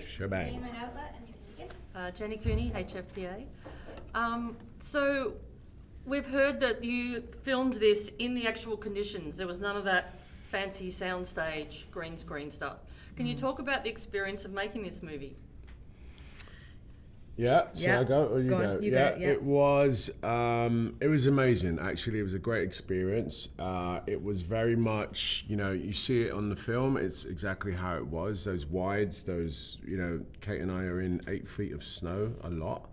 Shebang. Name and outlet, and you can begin. Jenny Cooney, HFPA. So we've heard that you filmed this in the actual conditions. There was none of that fancy soundstage, green screen stuff. Can you talk about the experience of making this movie? Yeah, shall I go or you Go go? on, you go, yeah. It was amazing. Actually, it was a great experience. It was very much, you see it on the film. It's exactly how it was. Those wides, Kate and I are in 8 feet of snow a lot.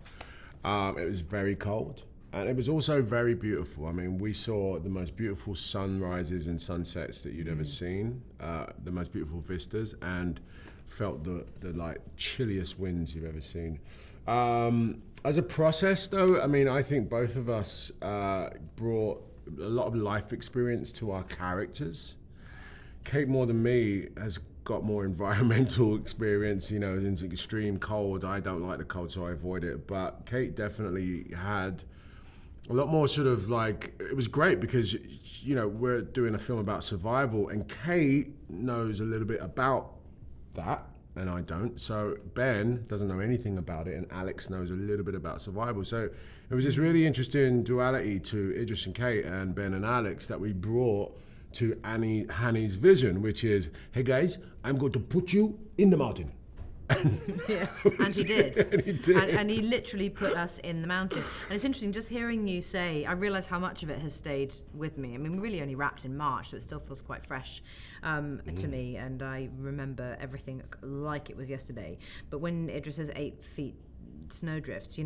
It was very cold. And it was also very beautiful. I mean, we saw the most beautiful sunrises and sunsets that you'd ever seen, the most beautiful vistas, and felt the like chilliest winds you've ever seen. As a process, though, I mean, I think both of us brought a lot of life experience to our characters. Kate, more than me, has got more environmental experience, in extreme cold. I don't like the cold, so I avoid it. But Kate definitely had a lot more sort of like, it was great because, we're doing a film about survival, and Kate knows a little bit about that, and I don't. So Ben doesn't know anything about it, and Alex knows a little bit about survival. So it was this really interesting duality to Idris and Kate and Ben and Alex that we brought to Hanny's vision, which is, hey guys, I'm going to put you in the mountain. Yeah, and he did. And he did. And he literally put us in the mountain. And it's interesting, just hearing you say, I realise how much of it has stayed with me. I mean, we really only wrapped in March, so it still feels quite fresh to me. And I remember everything like it was yesterday. But when Idris says 8 feet snowdrifts,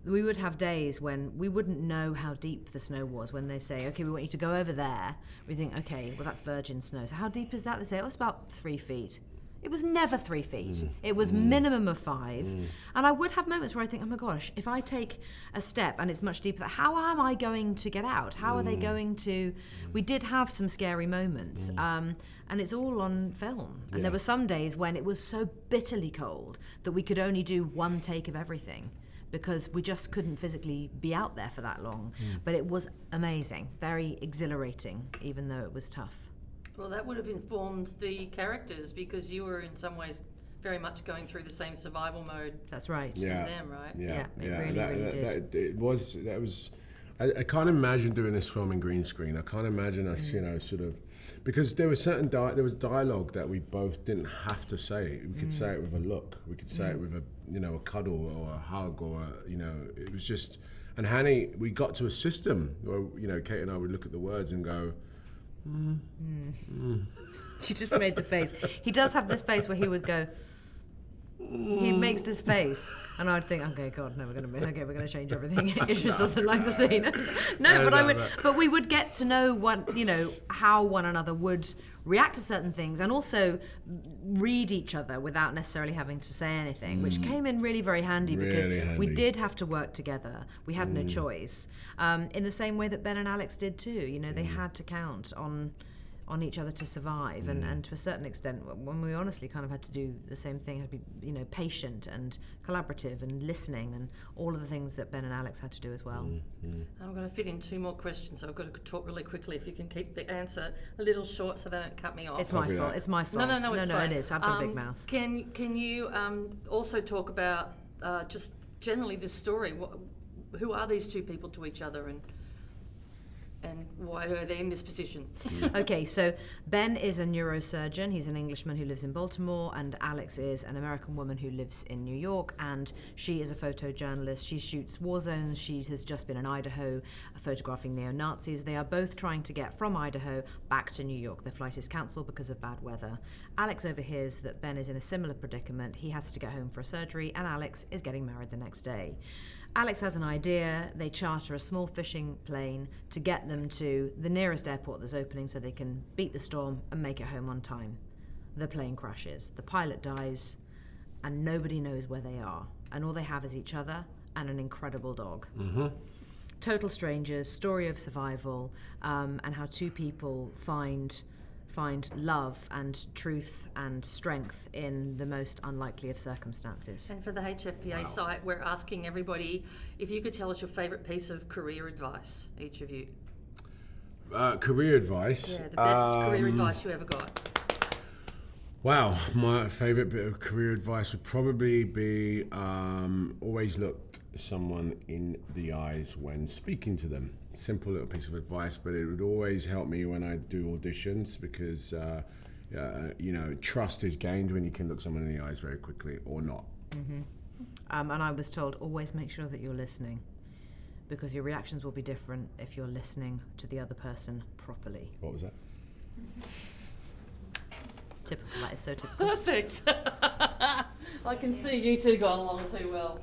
we would have days when we wouldn't know how deep the snow was. When they say, okay, we want you to go over there, we think, okay, well, that's virgin snow. So how deep is that? They say, oh, it's about 3 feet. It was never 3 feet. It was minimum of 5. And I would have moments where I think, oh my gosh, if I take a step and it's much deeper, how am I going to get out? How are they going to... We did have some scary moments. And it's all on film. And there were some days when it was so bitterly cold that we could only do one take of everything, because we just couldn't physically be out there for that long. But it was amazing, very exhilarating, even though it was tough. Well, that would have informed the characters, because you were in some ways very much going through the same survival mode. That's right. As them, right? Yeah, it really did. It was. I can't imagine doing this film in green screen. I can't imagine us, sort of, because there was there was dialogue that we both didn't have to say. We could say it with a look. We could say it with a cuddle or a hug, or it was just. And Hanny, we got to a system where Kate and I would look at the words and go. She just made the face. He does have this face where he would go. He makes this face, and I'd think, okay, God, no, we're gonna change everything. It just doesn't like the scene. But we would get to know how one another would react to certain things, and also read each other without necessarily having to say anything, which came in really very handy, because we did have to work together. We had no choice. In the same way that Ben and Alex did too. They had to count on each other to survive, and to a certain extent, when we honestly kind of had to do the same thing, had to be patient and collaborative and listening, and all of the things that Ben and Alex had to do as well. I'm going to fit in 2 more questions, so I've got to talk really quickly. If you can keep the answer a little short so they don't cut me off. It's my fault. It's my fault. No, it's fine. It is. I've got a big mouth. Can you also talk about just generally this story? Who are these 2 people to each other, and why are they in this position? Okay, so Ben is a neurosurgeon. He's an Englishman who lives in Baltimore, and Alex is an American woman who lives in New York, and she is a photojournalist. She shoots war zones. She has just been in Idaho photographing neo-Nazis. They are both trying to get from Idaho back to New York. Their flight is cancelled because of bad weather. Alex overhears that Ben is in a similar predicament. He has to get home for a surgery, and Alex is getting married the next day. Alex has an idea. They charter a small fishing plane to get them to the nearest airport that's opening so they can beat the storm and make it home on time. The plane crashes. The pilot dies, and nobody knows where they are. And all they have is each other and an incredible dog. Total strangers, story of survival, and how 2 people find love and truth and strength in the most unlikely of circumstances. And for the HFPA site, we're asking everybody if you could tell us your favourite piece of career advice, each of you. Career advice? Yeah, the best career advice you ever got. Wow, my favourite bit of career advice would probably be always look someone in the eyes when speaking to them. Simple little piece of advice, but it would always help me when I do auditions because, trust is gained when you can look someone in the eyes very quickly or not. And I was told, always make sure that you're listening, because your reactions will be different if you're listening to the other person properly. What was that? Typical, that is so typical. Perfect. I can see you two got along too well.